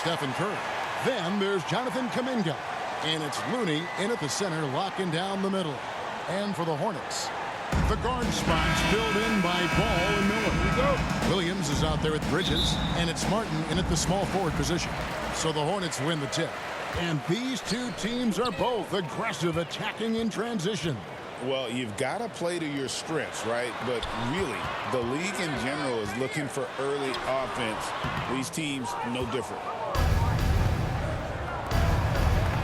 Stephen Curry. Then there's Jonathan Kuminga. And it's Looney in at the center, locking down the middle. And for the Hornets, the guard spots filled in by Ball and Miller. Williams is out there with Bridges, and it's Martin in at the small forward position. So the Hornets win the tip. And these two teams are both aggressive, attacking in transition. Well, you've got to play to your strengths, right? But really, the league in general is looking for early offense. These teams, no different.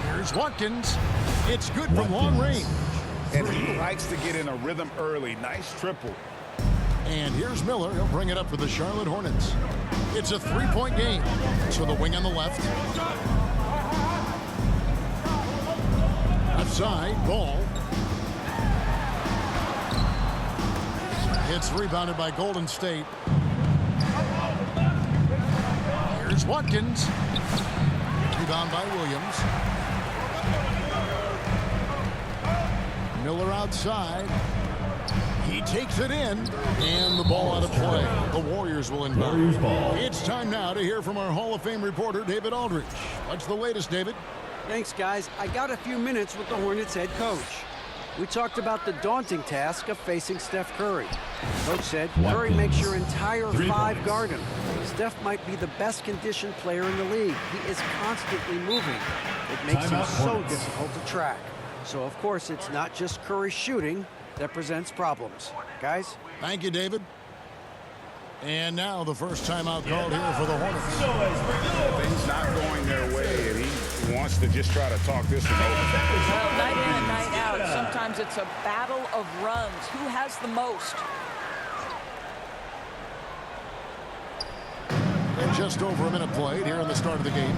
Here's Watkins. It's good from long range. And he likes to get in a rhythm early. Nice triple. And here's Miller. He'll bring it up for the Charlotte Hornets. It's a three-point game. So the wing on the left. Left side, Ball. It's rebounded by Golden State. Here's Watkins. Rebound by Williams. Miller outside. He takes it in. And the ball out of play. The Warriors will inbound. It's time now to hear from our Hall of Fame reporter, David Aldridge. What's the latest, David? Thanks, guys. I got a few minutes with the Hornets head coach. We talked about the daunting task of facing Steph Curry. Coach said, Curry makes your entire five guard him. Steph might be the best conditioned player in the league. He is constantly moving. It makes him so difficult to track. So, of course, it's not just Curry shooting that presents problems. Guys? Thank you, David. And now the first timeout called here for the Hornets. Things not going their way, and he wants to just try to talk this one over. Well, night in and night out, sometimes it's a battle of runs. Who has the most? And just over a minute played here in the start of the game.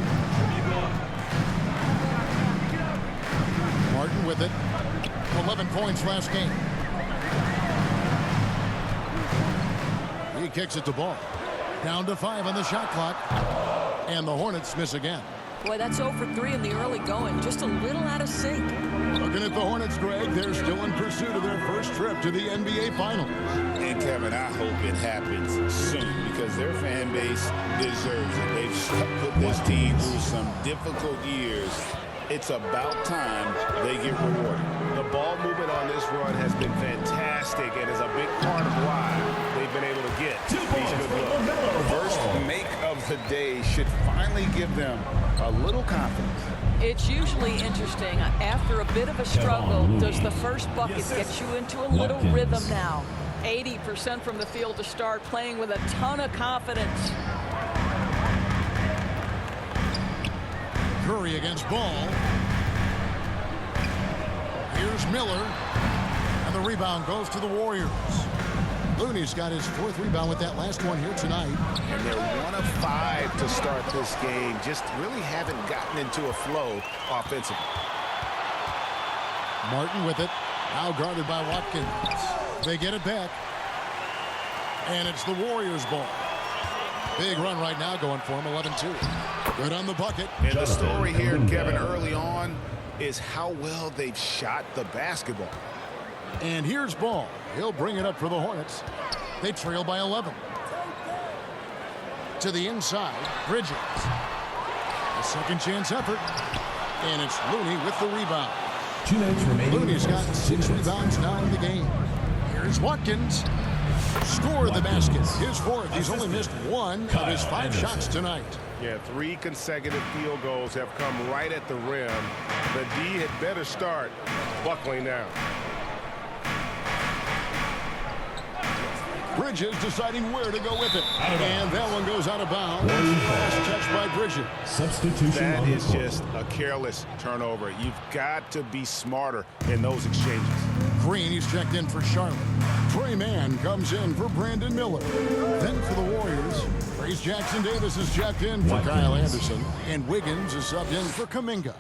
Martin with it. 11 points last game. He kicks it to Ball. Down to 5 on the shot clock. And the Hornets miss again. Boy, that's 0 for 3 in the early going. Just a little out of sync. Looking at the Hornets, Greg, they're still in pursuit of their first trip to the NBA Finals. And, Kevin, I hope it happens soon because their fan base deserves it. They've put this team through some difficult years. It's about time they get rewarded. The ball movement on this run has been fantastic and is a big part of why they've been able to get these good looks. First make of the day should finally give them a little confidence. It's usually interesting. After a bit of a struggle, does the first bucket get you into a little rhythm now? 80% from the field to start, playing with a ton of confidence. Curry against Ball. Here's Miller. And the rebound goes to the Warriors. Looney's got his 4th rebound with that last one here tonight. And they're 1 of 5 to start this game. Just really haven't gotten into a flow offensively. Martin with it. Now guarded by Watkins. They get it back. And it's the Warriors' ball. Big run right now going for him, 11-2. Good on the bucket. And the story here, Kevin, early on is how well they've shot the basketball. And here's Ball. He'll bring it up for the Hornets. They trail by 11. To the inside, Bridges. A second chance effort. And it's Looney with the rebound. 2 minutes remaining. Looney's got 6 rebounds now in the game. Here's Watkins. Scored the basket. His 4th. He's only missed 1 of his 5 shots tonight. Yeah, 3 consecutive field goals have come right at the rim. The D had better start buckling down. Bridges deciding where to go with it. And that one goes out of bounds. Last touch by Bridges. Substitution. That is just a careless turnover. You've got to be smarter in those exchanges. Green, he's checked in for Charlotte. Trey Mann comes in for Brandon Miller. Then for the Warriors, Trace Jackson-Davis is checked in for Kyle Anderson. And Wiggins is subbed in for Kuminga.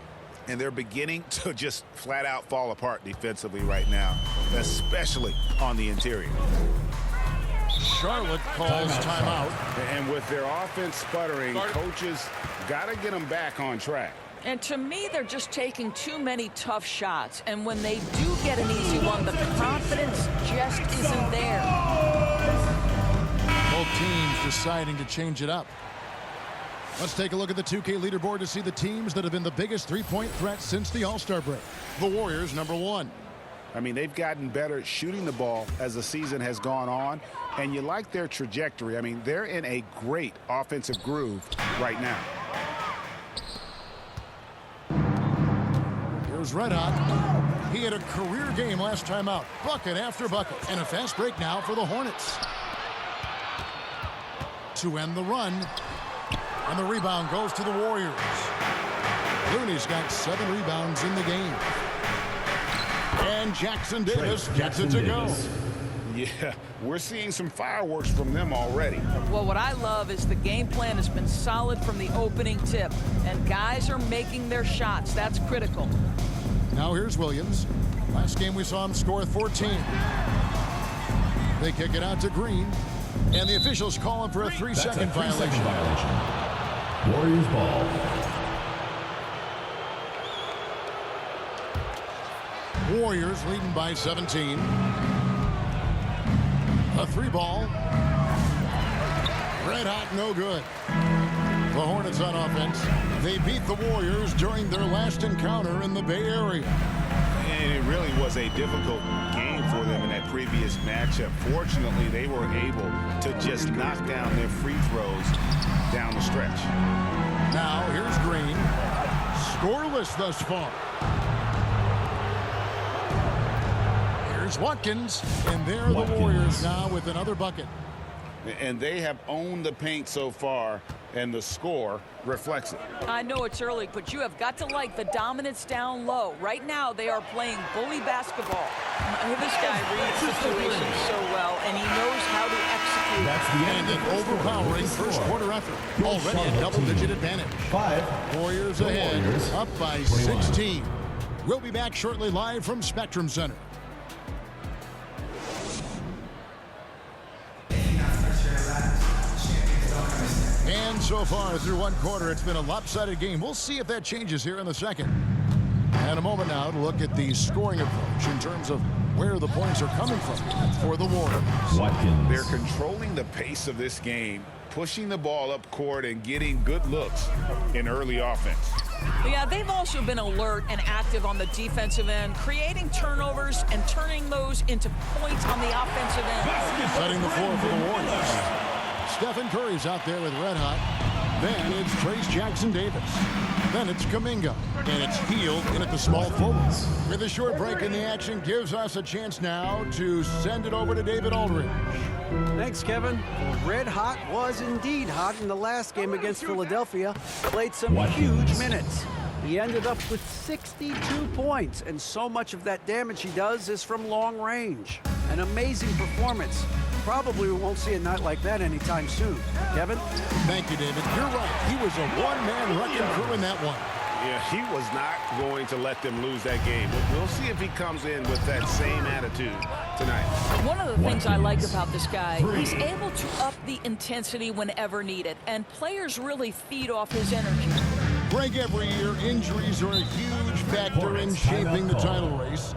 And they're beginning to just flat out fall apart defensively right now, especially on the interior. Charlotte calls timeout. And with their offense sputtering, coaches got to get them back on track. And to me, they're just taking too many tough shots. And when they do get an easy one, the confidence just isn't there. Both teams deciding to change it up. Let's take a look at the 2K leaderboard to see the teams that have been the biggest three-point threat since the All-Star break. The Warriors, #1. I mean, they've gotten better at shooting the ball as the season has gone on, and you like their trajectory. I mean, they're in a great offensive groove right now. Here's Red Hot. He had a career game last time out. Bucket after bucket. And a fast break now for the Hornets. To end the run. And the rebound goes to the Warriors. Looney's got 7 rebounds in the game. And Jackson Davis gets it to go. Yeah, we're seeing some fireworks from them already. Well, what I love is the game plan has been solid from the opening tip, and guys are making their shots. That's critical. Now here's Williams. Last game we saw him score 14. They kick it out to Green, and the officials call him for a 3-second violation. Warriors ball. Warriors leading by 17. A 3-ball. Red Hot, no good. The Hornets on offense. They beat the Warriors during their last encounter in the Bay Area. And it really was a difficult game for them in that previous matchup. Fortunately, they were able to just knock down their free throws down the stretch. Now here's Green. Scoreless thus far. Here's Watkins. And there are the Warriors now with another bucket. And they have owned the paint so far, and the score reflects it. I know it's early, but you have got to like the dominance down low. Right now, they are playing bully basketball. This guy reads situations so well, and he knows how to execute. That's the And end. an overpowering first quarter effort. Already a double-digit advantage. 5. Warriors ahead, Warriors. up by 21. 16. We'll be back shortly live from Spectrum Center. And so far through one quarter, it's been a lopsided game. We'll see if that changes here in the second. And a moment now to look at the scoring approach in terms of where the points are coming from for the Warriors. Watkins. They're controlling the pace of this game, pushing the ball up court and getting good looks in early offense. Yeah, they've also been alert and active on the defensive end, creating turnovers and turning those into points on the offensive end. Setting the floor for the Warriors. Stephen Curry's out there with Red Hot. Then it's Trace Jackson Davis. Then it's Kuminga. And it's Hield in at the small forward. With a short break in the action, gives us a chance now to send it over to David Aldridge. Thanks, Kevin. Red Hot was indeed hot in the last game against Philadelphia. Played some huge minutes. He ended up with 62 points, and so much of that damage he does is from long range. An amazing performance. Probably we won't see a night like that anytime soon. Kevin? Thank you, David. You're right. He was a one-man wrecking crew in that one. Yeah, he was not going to let them lose that game. But we'll see if he comes in with that same attitude tonight. One of the things I like about this guy, he's able to up the intensity whenever needed, and players really feed off his energy. Greg, every year, injuries are a huge factor in shaping the title race.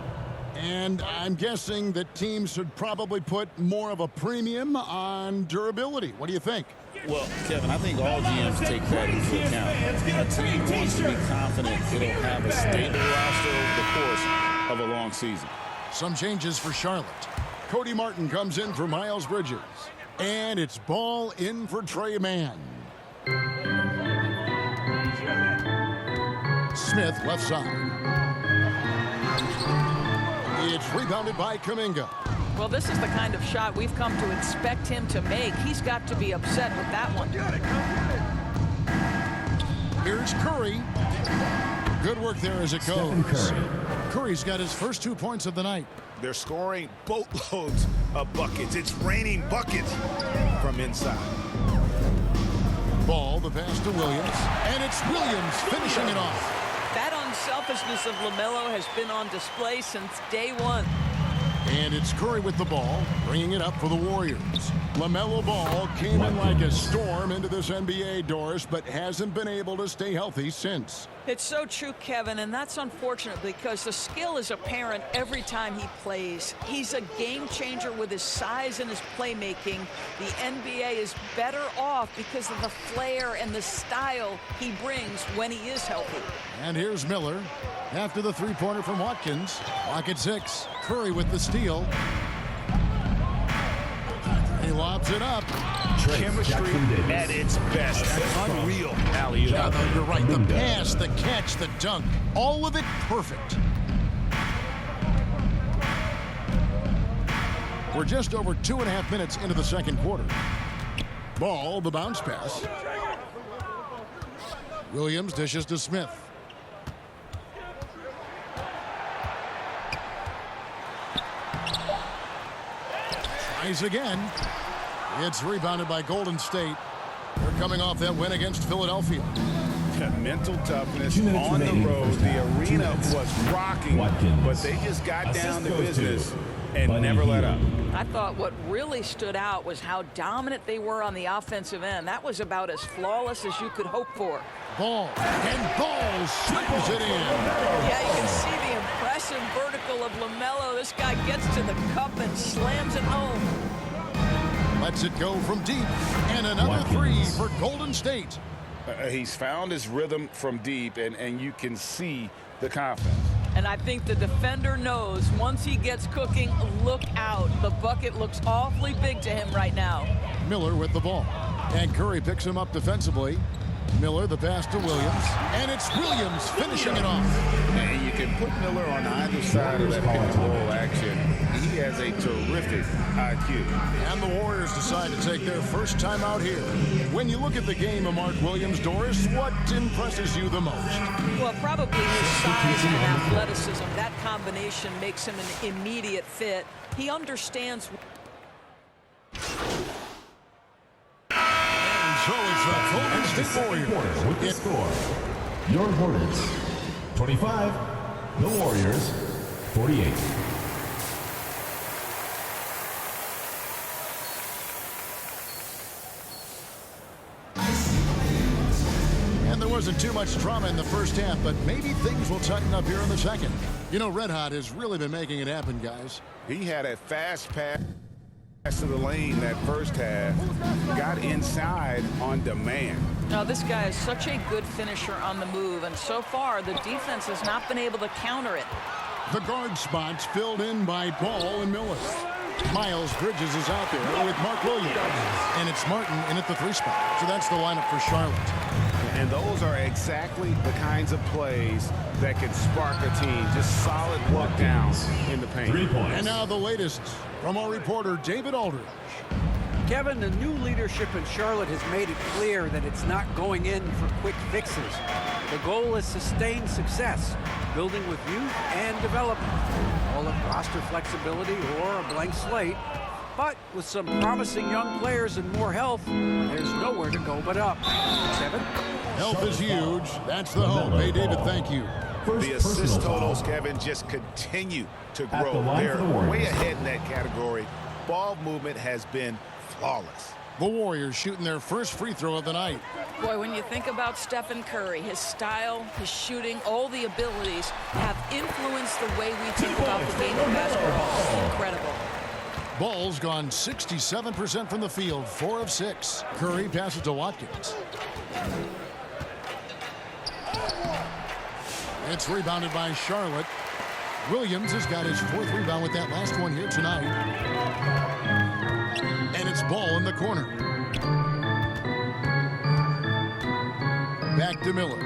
And I'm guessing that teams should probably put more of a premium on durability. What do you think? Well, Kevin, I think all GMs take that into account. A team wants to be confident it'll have a stable roster over the course of a long season. Some changes for Charlotte. Cody Martin comes in for Miles Bridges. And it's ball in for Trey Mann. Smith, left side. It's rebounded by Kuminga. Well, this is the kind of shot we've come to expect him to make. He's got to be upset with that one. Here's Curry. Good work there as it goes. Curry. Curry's got his first 2 points of the night. They're scoring boatloads of buckets. It's raining buckets from inside. Ball, the pass to Williams. And it's Williams finishing it off. That unselfishness of LaMelo has been on display since day one. And it's Curry with the ball, bringing it up for the Warriors. LaMelo Ball came in like a storm into this NBA, Doris, but hasn't been able to stay healthy since. It's so true, Kevin, and that's unfortunate because the skill is apparent every time he plays. He's a game changer with his size and his playmaking. The NBA is better off because of the flair and the style he brings when he is healthy. And here's Miller after the three-pointer from Watkins. Clock at 6. Curry with the steal. He lobs it up. Chemistry at its best. Unreal. Alley-oop. Yeah, you're right. The pass, the catch, the dunk. All of it perfect. We're just over 2.5 minutes into the second quarter. Ball, the bounce pass. Williams dishes to Smith. Tries again. It's rebounded by Golden State. They're coming off that win against Philadelphia. Mental toughness on the road. The arena was rocking, but they just got down to business and never let up. I thought what really stood out was how dominant they were on the offensive end. That was about as flawless as you could hope for. Ball, and Ball swings it in. Yeah, you can see the impressive vertical of LaMelo. This guy gets to the cup and slams it home. Lets it go from deep, and another three for Golden State. He's found his rhythm from deep, and you can see the confidence. And I think the defender knows once he gets cooking, look out. The bucket looks awfully big to him right now. Miller with the ball, and Curry picks him up defensively. Miller, the pass to Williams, and it's Williams finishing it off. And you can put Miller on either side of that pick-and-roll action. He has a terrific IQ. And the Warriors decide to take their first time out here. When you look at the game of Mark Williams, Doris, what impresses you the most? Well, probably his size and athleticism. That combination makes him an immediate fit. He understands. So it's the Golden State Warriors with the score. Your Hornets 25, the Warriors 48. And there wasn't too much drama in the first half, but maybe things will tighten up here in the second. You know, Red Hot has really been making it happen, guys. He had a fast pass to the lane that first half, got inside on demand. Now, this guy is such a good finisher on the move, and so far the defense has not been able to counter it. The guard spots filled in by Ball and Miller. Miles Bridges is out there with Mark Williams, and it's Martin in at the 3 spot. So that's the lineup for Charlotte. And those are exactly the kinds of plays that can spark a team. Just solid work down in the paint. 3 points. And now the latest from our reporter, David Aldridge. Kevin, the new leadership in Charlotte has made it clear that it's not going in for quick fixes. The goal is sustained success, building with youth and development. All of roster flexibility or a blank slate. But with some promising young players and more health, there's nowhere to go but up. Kevin? Health is huge. That's the hope. Hey, David, thank you. The assist totals, Kevin, just continue to grow. They're way ahead in that category. Ball movement has been flawless. The Warriors shooting their first free throw of the night. Boy, when you think about Stephen Curry, his style, his shooting, all the abilities have influenced the way we think about the game of basketball. Incredible. Ball's gone 67% from the field, 4 of 6. Curry passes to Watkins. It's rebounded by Charlotte. Williams has got his 4th rebound with that last one here tonight. And it's Ball in the corner. Back to Miller.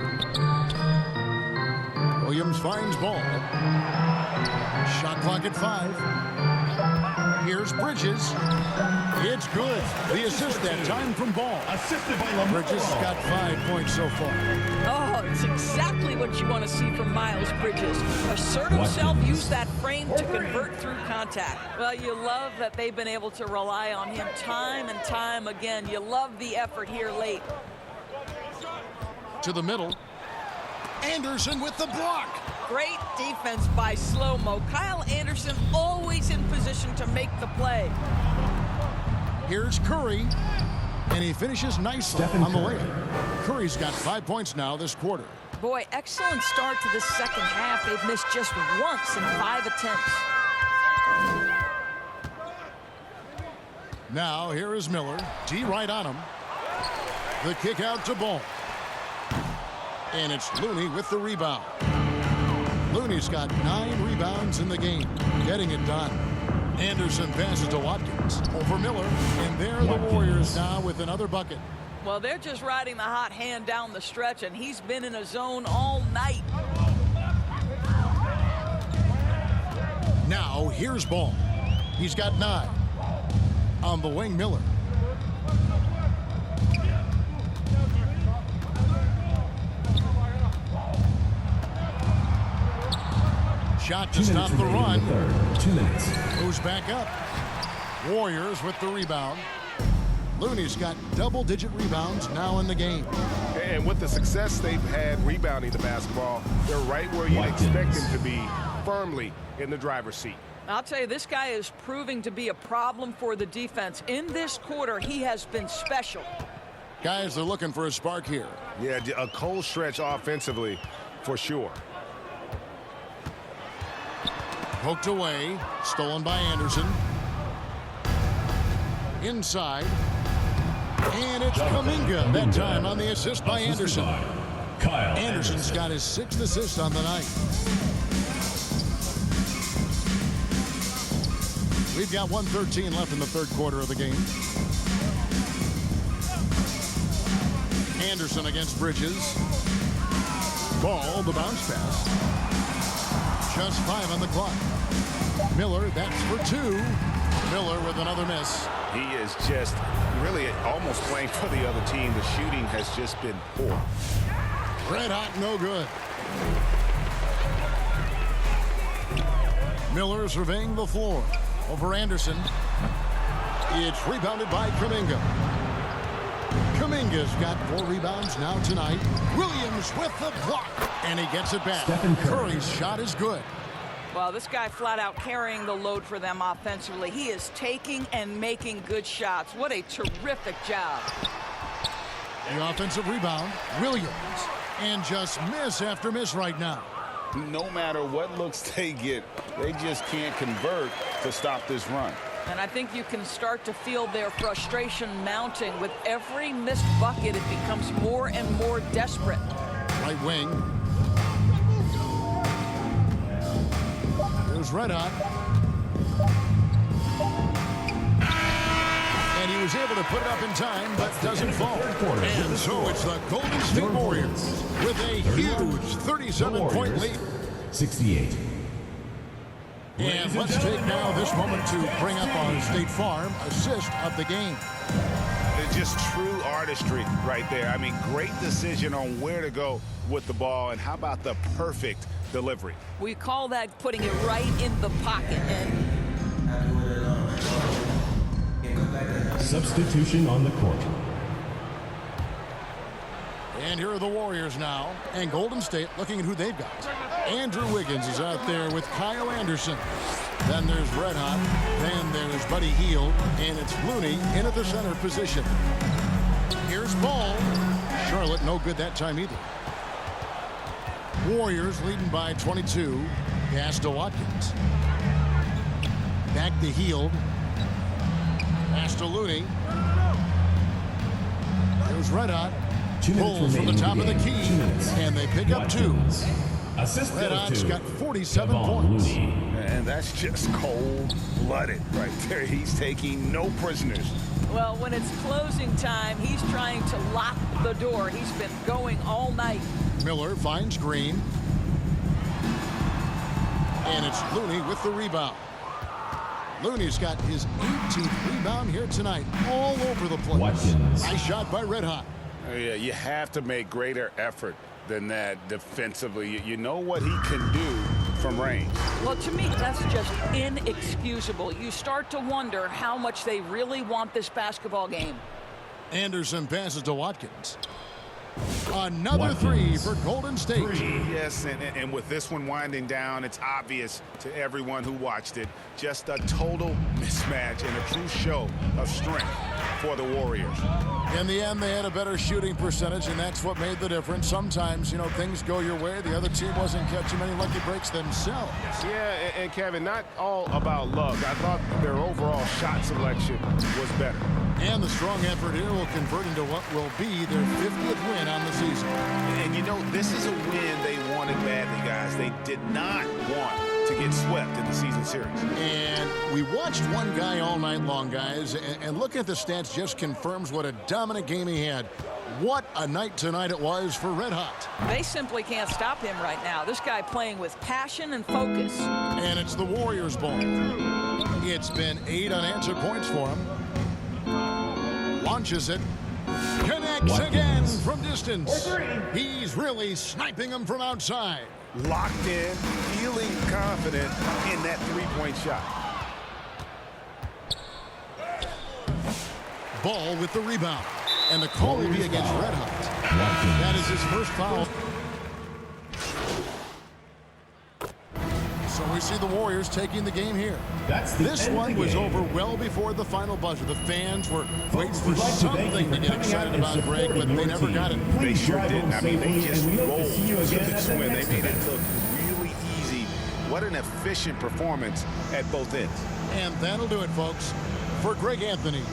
Williams finds Ball. Shot clock at 5. Here's Bridges. It's good. The assist that time from Ball. Assisted by LaMelo. Bridges has got 5 points so far. Oh, it's exactly what you want to see from Miles Bridges. Assert himself, use that frame to convert through contact. Well, you love that they've been able to rely on him time and time again. You love the effort here late. To the middle. Anderson with the block. Great defense by Slow-Mo. Kyle Anderson always in position to make the play. Here's Curry, and he finishes nicely on the layup. Curry's got 5 points now this quarter. Boy, excellent start to the second half. They've missed just once in 5 attempts. Now here is Miller. D right on him. The kick out to Ball. And it's Looney with the rebound. Looney's got 9 rebounds in the game, getting it done. Anderson passes to Watkins over Miller, and there the Warriors now with another bucket. Well, they're just riding the hot hand down the stretch, and he's been in a zone all night. Now here's Ball. He's got 9. On the wing, Miller. Shot to stop the run. 2 minutes. Moves back up. Warriors with the rebound. Looney's got double-digit rebounds now in the game. And with the success they've had rebounding the basketball, they're right where you'd expect them to be, firmly in the driver's seat. I'll tell you, this guy is proving to be a problem for the defense. In this quarter, he has been special. Guys, they're looking for a spark here. Yeah, a cold stretch offensively, for sure. Poked away. Stolen by Anderson. Inside. And it's Kuminga that time on the assist by Anderson. Kyle Anderson's got his 6th assist on the night. We've got 1:13 left in the third quarter of the game. Anderson against Bridges. Ball, the bounce pass. Just 5 on the clock. Miller, that's for 2. Miller with another miss. He is just really almost playing for the other team. The shooting has just been poor. Red hot, no good. Miller surveying the floor over Anderson. It's rebounded by Kuminga. Kuminga's got 4 rebounds now tonight. Williams with the block, and he gets it back. Curry's shot is good. Well, this guy flat out carrying the load for them offensively. He is taking and making good shots. What a terrific job. The offensive rebound, Williams. And just miss after miss right now. No matter what looks they get, they just can't convert to stop this run. And I think you can start to feel their frustration mounting. With every missed bucket, it becomes more and more desperate. Right wing. There's Red Hot. And he was able to put it up in time, but doesn't fall. And so it's the Golden State Warriors with a huge 37-point lead. 68. And let's take now this moment to bring up our State Farm assist of the game. It's just true artistry right there. I mean, great decision on where to go with the ball, and how about the perfect delivery? We call that putting it right in the pocket. And Substitution on the court. And here are the Warriors now. And Golden State looking at who they've got. Andrew Wiggins is out there with Kyle Anderson. Then there's Red Hot. Then there's Buddy Hield. And it's Looney in at the center position. Here's Ball. Charlotte no good that time either. Warriors leading by 22. Pass to Watkins. Back to Hield. Pass to Looney. There's Red Hot. 2 minutes Pulls from the remaining top in of the game. key. 2 minutes. And they pick up 2. Assist Red goes Hot's to got 47 Kevon points. Looney. And that's just cold-blooded right there. He's taking no prisoners. well, when it's closing time, he's trying to lock the door. He's been going all night. Miller finds Green. And it's Looney with the rebound. Looney's got his 18th rebound here tonight, all over the place. Watkins. Nice shot by Red Hot. Yeah, you have to make greater effort than that defensively. You know what he can do from range. Well, to me, that's just inexcusable. You start to wonder how much they really want this basketball game. Anderson passes to Watkins. Another three for Golden State. Yes, and with this one winding down, it's obvious to everyone who watched it. Just a total mismatch and a true show of strength for the Warriors. In the end, they had a better shooting percentage, and that's what made the difference. Sometimes, you know, things go your way. The other team wasn't catching many lucky breaks themselves. Yeah, and Kevin, not all about luck. I thought their overall shot selection was better. And the strong effort here will convert into what will be their 50th win on the season. And, you know, this is a win they wanted badly, guys. They did not want to get swept in the season series. And we watched one guy all night long, guys, and looking at the stats just confirms what a dominant game he had. What a night tonight it was for Red Hot. They simply can't stop him right now. This guy playing with passion and focus. And it's the Warriors' ball. It's been 8 unanswered points for him. Launches it. Connects again from distance. He's really sniping them from outside. Locked in, feeling confident in that three-point shot. Ball with the rebound. And the call will be against Red Hot. That is his first foul. So we see the Warriors taking the game here. This one was over well before the final buzzer. The fans were waiting for something to get excited about, Greg, but they never got it. They sure didn't. I mean, they just rolled to this win. They made it look really easy. What an efficient performance at both ends. And that'll do it, folks. For Greg Anthony.